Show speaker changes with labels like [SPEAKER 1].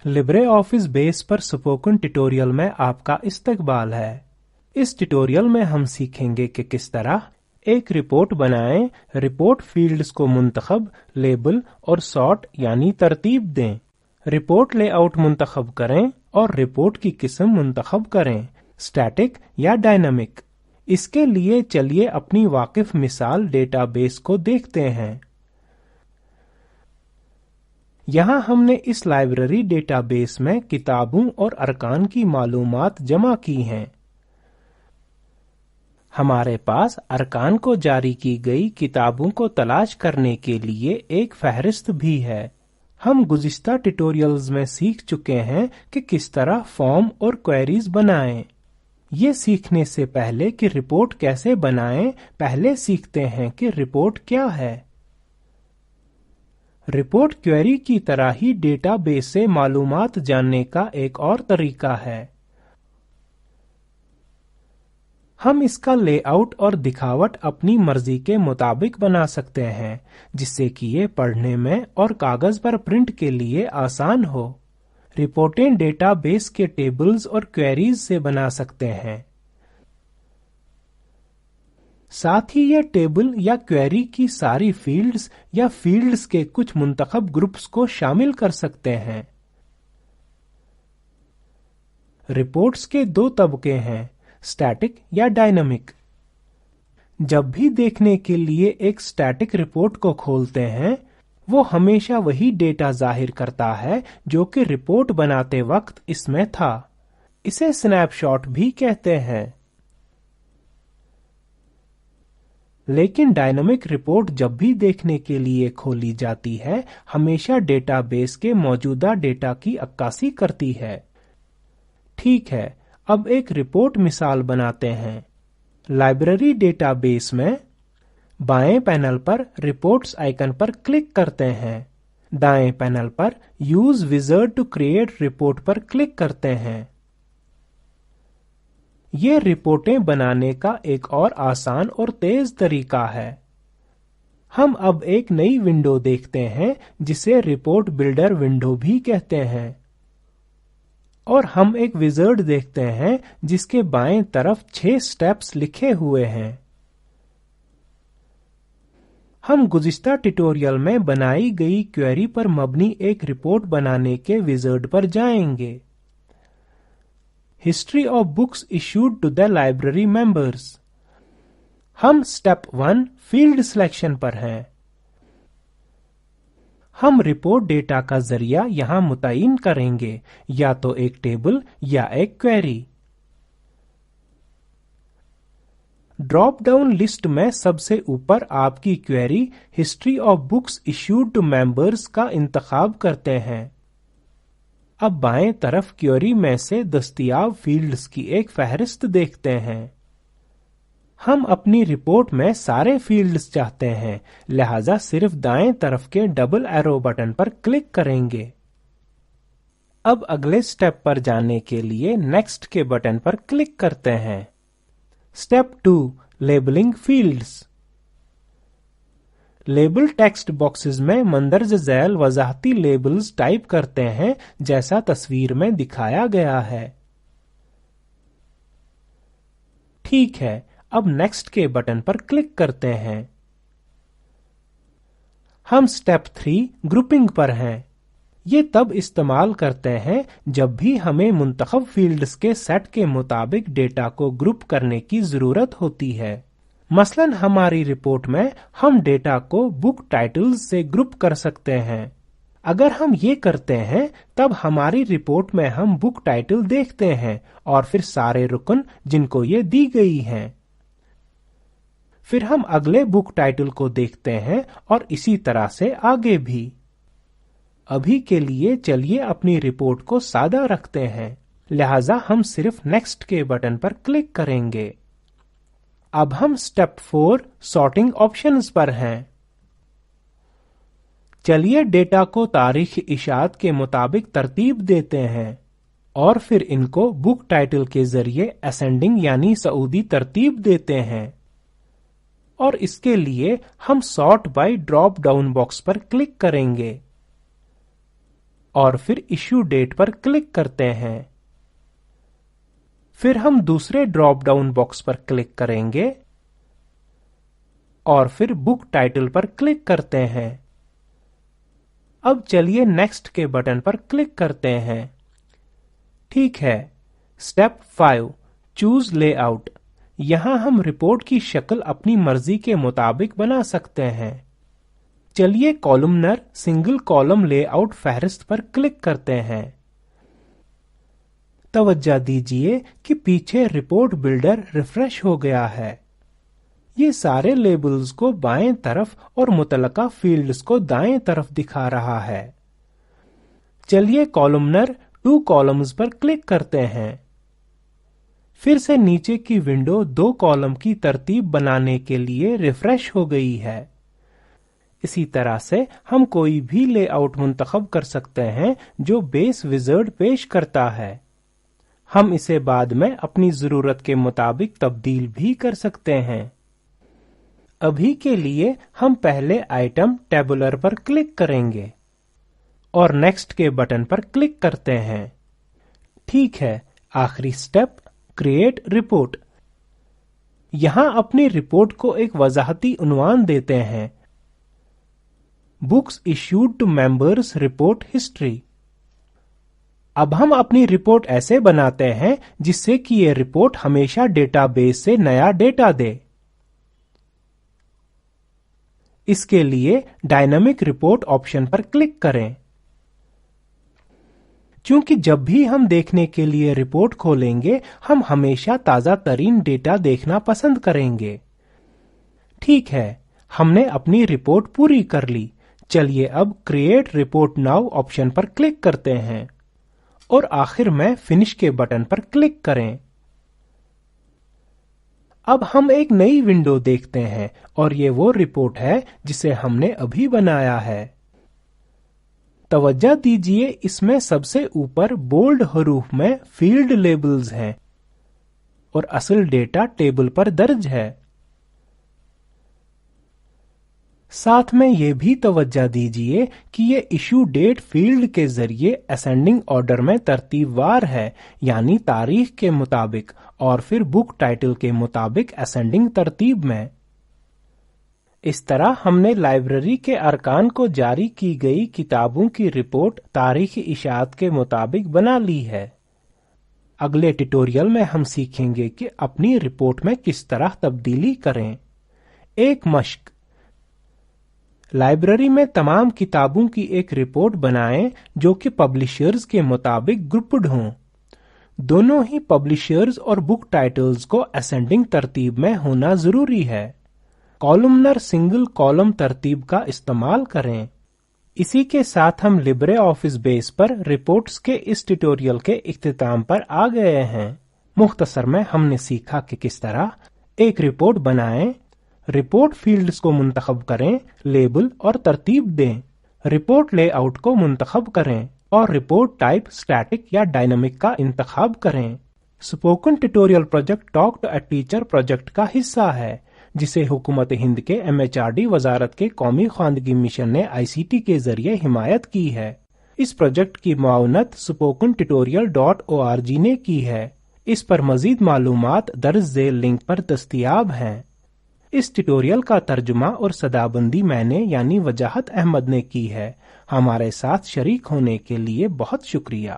[SPEAKER 1] Libre office base पर spoken tutorial में आपका इस्तकबाल है। इस ट्यूटोरियल में हम सीखेंगे कि किस तरह एक रिपोर्ट बनाएं, रिपोर्ट फील्ड्स को मुंतखब, लेबल और सॉर्ट यानी तरतीब दें, रिपोर्ट लेआउट मुंतखब करें और रिपोर्ट की किस्म मुंतखब करें, स्टैटिक या डायनामिक। इसके लिए चलिए अपनी वाकिफ मिसाल डेटाबेस को देखते हैं। यहाँ हमने इस लाइब्रेरी डेटाबेस में किताबों और अरकान की मालूमात जमा की हैं। हमारे पास अरकान को जारी की गई किताबों को तलाश करने के लिए एक फहरिस्त भी है। हम गुज़िश्ता ट्यूटोरियल्स में सीख चुके हैं कि किस तरह फॉर्म और क्वेरीज बनाएं। ये सीखने से पहले कि रिपोर्ट कैसे बनाएं, पहले सीखते हैं कि रिपोर्ट क्या है। रिपोर्ट क्वेरी की तरह ही डेटाबेस से मालूमात जानने का एक और तरीका है। हम इसका लेआउट और दिखावट अपनी मर्जी के मुताबिक बना सकते हैं, जिससे कि ये पढ़ने में और कागज पर प्रिंट के लिए आसान हो। रिपोर्टें डेटाबेस के टेबल्स और क्वेरीज से बना सकते हैं। साथ ही ये टेबल या क्वेरी की सारी फील्ड्स या फील्ड्स के कुछ मुंतखब ग्रुप्स को शामिल कर सकते हैं। रिपोर्ट्स के दो तबके हैं, स्टैटिक या डायनामिक। जब भी देखने के लिए एक स्टैटिक रिपोर्ट को खोलते हैं, वो हमेशा वही डेटा जाहिर करता है जो कि रिपोर्ट बनाते वक्त इसमें था। इसे स्नैपशॉट भी कहते हैं। लेकिन डायनामिक रिपोर्ट जब भी देखने के लिए खोली जाती है, हमेशा डेटाबेस के मौजूदा डेटा की अक्कासी करती है। ठीक है, अब एक रिपोर्ट मिसाल बनाते हैं। लाइब्रेरी डेटाबेस में बाएं पैनल पर रिपोर्ट्स आइकन पर क्लिक करते हैं। दाएं पैनल पर use wizard to create report पर क्लिक करते हैं। ये रिपोर्टें बनाने का एक और आसान और तेज तरीका है। हम अब एक नई विंडो देखते हैं जिसे रिपोर्ट बिल्डर विंडो भी कहते हैं, और हम एक विजार्ड देखते हैं जिसके बाएं तरफ 6 स्टेप्स लिखे हुए हैं। हम गुज़िश्ता ट्यूटोरियल में बनाई गई क्वेरी पर मबनी एक रिपोर्ट बनाने के विजार्ड पर जाएंगे। History of books issued to the library members. हम स्टेप 1 फील्ड सिलेक्शन पर हैं। हम रिपोर्ट डेटा का जरिया यहां मुतय्यन करेंगे, या तो एक टेबल या एक क्वेरी। ड्रॉप डाउन लिस्ट में सबसे ऊपर आपकी query history of books issued to members का इंतखाब करते हैं। अब बाएं तरफ क्वेरी में से दस्तयाब फील्ड्स की एक फहरिस्त देखते हैं। हम अपनी रिपोर्ट में सारे फील्ड्स चाहते हैं, लिहाजा सिर्फ दाएं तरफ के डबल एरो बटन पर क्लिक करेंगे। अब अगले स्टेप पर जाने के लिए नेक्स्ट के बटन पर क्लिक करते हैं। Step 2 labelling fields. Label text boxes में मंदरज झैल वजाहती लेबल्स टाइप करते हैं, जैसा तस्वीर में दिखाया गया है। ठीक है, अब नेक्स्ट के बटन पर क्लिक करते हैं। हम स्टेप 3 ग्रुपिंग पर हैं। ये तब इस्तेमाल करते हैं जब भी हमें मुंतखब फील्ड्स के सेट के मुताबिक डेटा को ग्रुप करने की जरूरत होती है। मसलन हमारी रिपोर्ट में हम डेटा को बुक टाइटल्स से ग्रुप कर सकते हैं। अगर हम ये करते हैं, तब हमारी रिपोर्ट में हम बुक टाइटल देखते हैं और फिर सारे रुकन जिनको ये दी गई हैं। फिर हम अगले बुक टाइटल को देखते हैं और इसी तरह से आगे भी। अभी के लिए चलिए अपनी रिपोर्ट को सादा रखते हैं, लिहाजा हम सिर्फ नेक्स्ट के बटन पर क्लिक करेंगे। अब हम स्टेप 4 सॉर्टिंग ऑप्शंस पर हैं। चलिए डेटा को तारीख इशात के मुताबिक तरतीब देते हैं और फिर इनको बुक टाइटल के जरिए असेंडिंग यानी सऊदी तरतीब देते हैं। और इसके लिए हम sort by drop down box पर क्लिक करेंगे। اور پھر ایشو ڈیٹ پر کلک کرتے ہیں۔ پھر ہم دوسرے ڈراپ ڈاؤن باکس پر کلک کریں گے اور پھر بک ٹائٹل پر کلک کرتے ہیں۔ اب چلیے نیکسٹ کے بٹن پر کلک کرتے ہیں۔ ٹھیک ہے، اسٹیپ 5 چوز لے آؤٹ۔ یہاں ہم رپورٹ کی شکل اپنی مرضی کے مطابق بنا سکتے ہیں۔ چلیے کالمنر سنگل کالم لے آؤٹ فہرست پر کلک کرتے ہیں۔ توجہ دیجیے کہ پیچھے رپورٹ بلڈر ریفریش ہو گیا ہے۔ یہ سارے لیبلز کو بائیں طرف اور متعلقہ فیلڈز کو دائیں طرف دکھا رہا ہے۔ چلیے کالمنر 2 کالمز پر کلک کرتے ہیں۔ پھر سے نیچے کی ونڈو 2 کالم کی ترتیب بنانے کے لیے ریفریش ہو گئی ہے۔ اسی طرح سے ہم کوئی بھی لے آؤٹ منتخب کر سکتے ہیں جو بیس وزرڈ پیش کرتا ہے۔ ہم اسے بعد میں اپنی ضرورت کے مطابق تبدیل بھی کر سکتے ہیں۔ ابھی کے لیے ہم پہلے آئٹم ٹیبولر پر کلک کریں گے اور نیکسٹ کے بٹن پر کلک کرتے ہیں۔ ٹھیک ہے، آخری سٹیپ کریٹ رپورٹ۔ یہاں اپنی رپورٹ کو ایک وضاحتی عنوان دیتے ہیں، books issued to members report history. اب ہم اپنی رپورٹ ایسے بناتے ہیں جس سے کہ یہ رپورٹ ہمیشہ ڈیٹا بیس سے نیا ڈیٹا دے۔ اس کے لیے ڈائنامک رپورٹ آپشن پر کلک کریں۔ چونکہ جب بھی ہم دیکھنے کے لیے رپورٹ کھولیں گے ہم ہمیشہ تازہ ترین ڈیٹا دیکھنا پسند کریں گے۔ ٹھیک ہے، ہم نے اپنی رپورٹ پوری کر لی۔ چلیے اب کریٹ رپورٹ ناؤ آپشن پر کلک کرتے ہیں اور آخر میں فنش کے بٹن پر کلک کریں۔ اب ہم ایک نئی ونڈو دیکھتے ہیں اور یہ وہ رپورٹ ہے جسے ہم نے ابھی بنایا ہے۔ توجہ دیجیے، اس میں سب سے اوپر بولڈ حروف میں فیلڈ لیبلز ہیں اور اصل ڈیٹا ٹیبل پر درج ہے۔ ساتھ میں یہ بھی توجہ دیجیے کہ یہ ایشو ڈیٹ فیلڈ کے ذریعے اسینڈنگ آرڈر میں ترتیب وار ہے، یعنی تاریخ کے مطابق، اور پھر بک ٹائٹل کے مطابق اسینڈنگ ترتیب میں۔ اس طرح ہم نے لائبریری کے ارکان کو جاری کی گئی کتابوں کی رپورٹ تاریخ اشاعت کے مطابق بنا لی ہے۔ اگلے ٹیوٹوریل میں ہم سیکھیں گے کہ اپنی رپورٹ میں کس طرح تبدیلی کریں۔ ایک مشق: لائبریری میں تمام کتابوں کی ایک رپورٹ بنائیں جو کہ پبلشرز کے مطابق گروپڈ ہوں۔ دونوں ہی پبلشرز اور بک ٹائٹلز کو اسینڈنگ ترتیب میں ہونا ضروری ہے۔ کالمنر سنگل کالم ترتیب کا استعمال کریں۔ اسی کے ساتھ ہم لبرے آفس بیس پر رپورٹس کے اس ٹیوٹوریل کے اختتام پر آ گئے ہیں۔ مختصر میں ہم نے سیکھا کہ کس طرح ایک رپورٹ بنائیں، رپورٹ فیلڈز کو منتخب کریں، لیبل اور ترتیب دیں، رپورٹ لے آؤٹ کو منتخب کریں اور رپورٹ ٹائپ اسٹیٹک یا ڈائنامک کا انتخاب کریں۔ Spoken tutorial project talk to a teacher project کا حصہ ہے جسے حکومت ہند کے MHRD وزارت کے قومی خواندگی مشن نے ICT کے ذریعے حمایت کی ہے۔ اس پروجیکٹ کی معاونت spokentutorial.org نے کی ہے۔ اس پر مزید معلومات درج ذیل لنک پر دستیاب ہیں۔ اس ٹیوٹوریل کا ترجمہ اور صدابندی میں نے یعنی وجاہت احمد نے کی ہے۔ ہمارے ساتھ شریک ہونے کے لیے بہت شکریہ۔